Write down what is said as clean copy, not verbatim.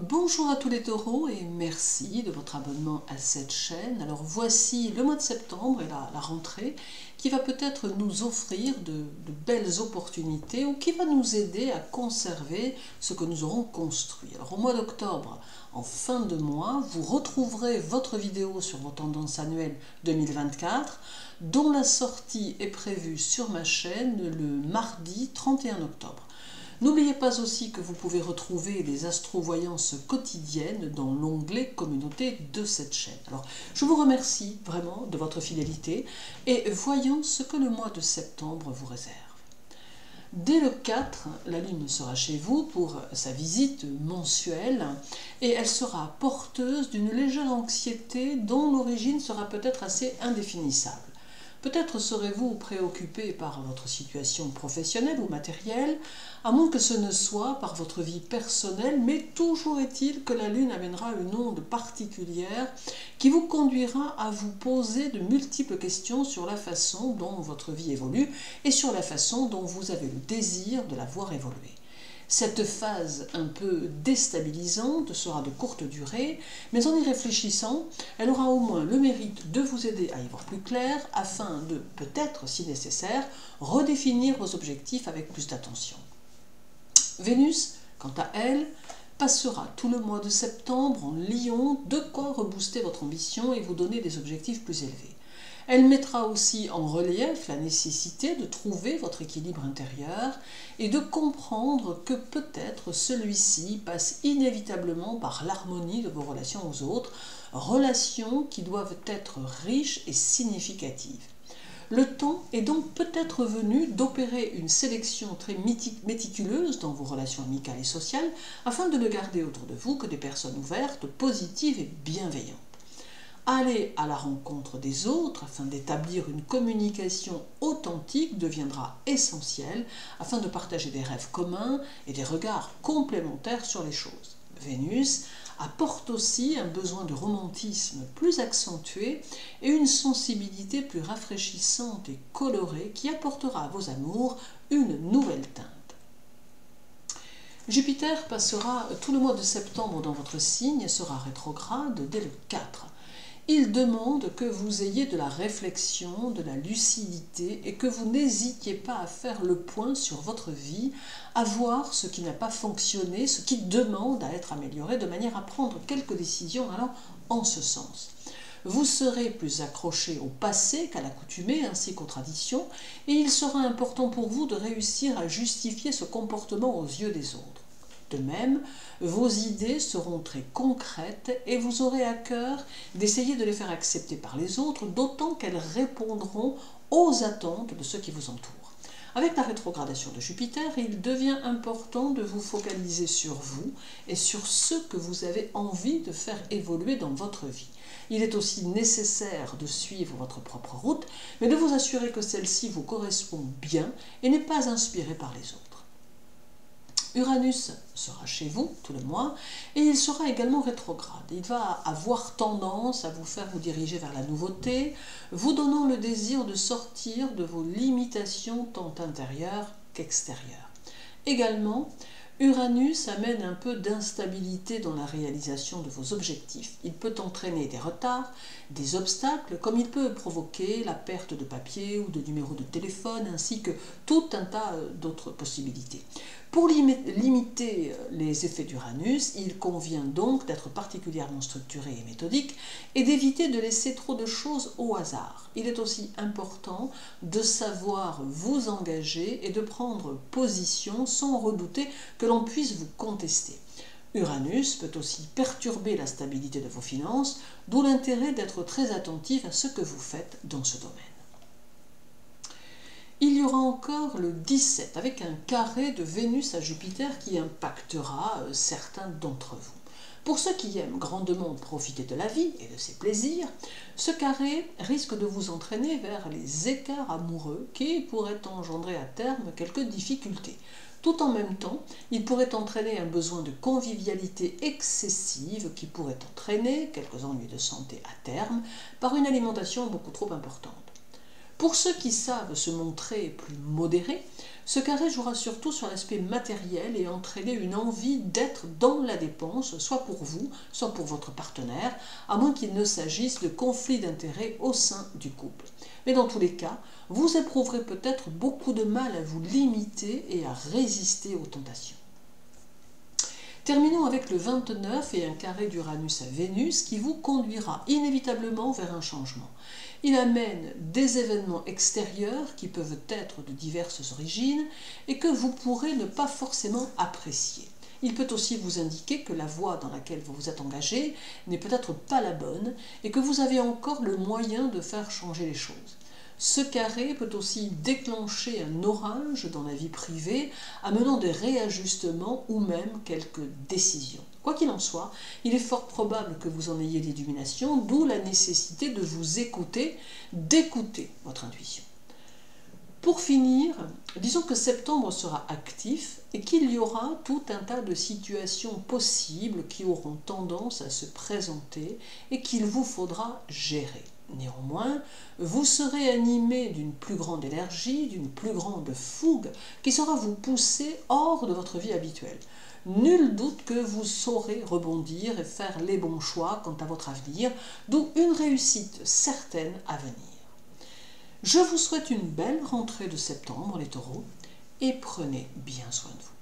Bonjour à tous les taureaux et merci de votre abonnement à cette chaîne. Alors voici le mois de septembre et la rentrée qui va peut-être nous offrir de belles opportunités ou qui va nous aider à conserver ce que nous aurons construit. Alors au mois d'octobre, en fin de mois, vous retrouverez votre vidéo sur vos tendances annuelles 2024 dont la sortie est prévue sur ma chaîne le mardi 31 octobre. N'oubliez pas aussi que vous pouvez retrouver les astrovoyances quotidiennes dans l'onglet communauté de cette chaîne. Alors, je vous remercie vraiment de votre fidélité et voyons ce que le mois de septembre vous réserve. Dès le 4, la Lune sera chez vous pour sa visite mensuelle et elle sera porteuse d'une légère anxiété dont l'origine sera peut-être assez indéfinissable. Peut-être serez-vous préoccupé par votre situation professionnelle ou matérielle, à moins que ce ne soit par votre vie personnelle, mais toujours est-il que la Lune amènera une onde particulière qui vous conduira à vous poser de multiples questions sur la façon dont votre vie évolue et sur la façon dont vous avez le désir de la voir évoluer. Cette phase un peu déstabilisante sera de courte durée, mais en y réfléchissant, elle aura au moins le mérite de vous aider à y voir plus clair afin de, peut-être si nécessaire, redéfinir vos objectifs avec plus d'attention. Vénus, quant à elle, passera tout le mois de septembre en Lion, de quoi rebooster votre ambition et vous donner des objectifs plus élevés. Elle mettra aussi en relief la nécessité de trouver votre équilibre intérieur et de comprendre que peut-être celui-ci passe inévitablement par l'harmonie de vos relations aux autres, relations qui doivent être riches et significatives. Le temps est donc peut-être venu d'opérer une sélection très méticuleuse dans vos relations amicales et sociales afin de ne garder autour de vous que des personnes ouvertes, positives et bienveillantes. Aller à la rencontre des autres afin d'établir une communication authentique deviendra essentiel afin de partager des rêves communs et des regards complémentaires sur les choses. Vénus apporte aussi un besoin de romantisme plus accentué et une sensibilité plus rafraîchissante et colorée qui apportera à vos amours une nouvelle teinte. Jupiter passera tout le mois de septembre dans votre signe et sera rétrograde dès le 4. Il demande que vous ayez de la réflexion, de la lucidité et que vous n'hésitiez pas à faire le point sur votre vie, à voir ce qui n'a pas fonctionné, ce qui demande à être amélioré de manière à prendre quelques décisions allant en ce sens. Vous serez plus accroché au passé qu'à l'accoutumée ainsi qu'aux traditions et il sera important pour vous de réussir à justifier ce comportement aux yeux des autres. De même, vos idées seront très concrètes et vous aurez à cœur d'essayer de les faire accepter par les autres, d'autant qu'elles répondront aux attentes de ceux qui vous entourent. Avec la rétrogradation de Jupiter, il devient important de vous focaliser sur vous et sur ce que vous avez envie de faire évoluer dans votre vie. Il est aussi nécessaire de suivre votre propre route, mais de vous assurer que celle-ci vous correspond bien et n'est pas inspirée par les autres. Uranus sera chez vous tout le mois et il sera également rétrograde. Il va avoir tendance à vous faire vous diriger vers la nouveauté, vous donnant le désir de sortir de vos limitations tant intérieures qu'extérieures. Également, Uranus amène un peu d'instabilité dans la réalisation de vos objectifs. Il peut entraîner des retards, des obstacles, comme il peut provoquer la perte de papier ou de numéro de téléphone, ainsi que tout un tas d'autres possibilités. Pour limiter les effets d'Uranus, il convient donc d'être particulièrement structuré et méthodique et d'éviter de laisser trop de choses au hasard. Il est aussi important de savoir vous engager et de prendre position sans redouter que l'on puisse vous contester. Uranus peut aussi perturber la stabilité de vos finances, d'où l'intérêt d'être très attentif à ce que vous faites dans ce domaine. Il y aura encore le 17 avec un carré de Vénus à Jupiter qui impactera certains d'entre vous. Pour ceux qui aiment grandement profiter de la vie et de ses plaisirs, ce carré risque de vous entraîner vers les écarts amoureux qui pourraient engendrer à terme quelques difficultés. Tout en même temps, il pourrait entraîner un besoin de convivialité excessive qui pourrait entraîner quelques ennuis de santé à terme par une alimentation beaucoup trop importante. Pour ceux qui savent se montrer plus modérés, Ce carré jouera surtout sur l'aspect matériel et entraîner une envie d'être dans la dépense, soit pour vous, soit pour votre partenaire, à moins qu'il ne s'agisse de conflits d'intérêts au sein du couple. Mais dans tous les cas, vous éprouverez peut-être beaucoup de mal à vous limiter et à résister aux tentations. Terminons avec le 29 et un carré d'Uranus à Vénus qui vous conduira inévitablement vers un changement. Il amène des événements extérieurs qui peuvent être de diverses origines et que vous pourrez ne pas forcément apprécier. Il peut aussi vous indiquer que la voie dans laquelle vous vous êtes engagé n'est peut-être pas la bonne et que vous avez encore le moyen de faire changer les choses. Ce carré peut aussi déclencher un orage dans la vie privée, amenant des réajustements ou même quelques décisions. Quoi qu'il en soit, il est fort probable que vous en ayez l'illumination, d'où la nécessité de vous écouter, d'écouter votre intuition. Pour finir, disons que septembre sera actif et qu'il y aura tout un tas de situations possibles qui auront tendance à se présenter et qu'il vous faudra gérer. Néanmoins, vous serez animé d'une plus grande énergie, d'une plus grande fougue qui saura vous pousser hors de votre vie habituelle. Nul doute que vous saurez rebondir et faire les bons choix quant à votre avenir, d'où une réussite certaine à venir. Je vous souhaite une belle rentrée de septembre, les taureaux, et prenez bien soin de vous.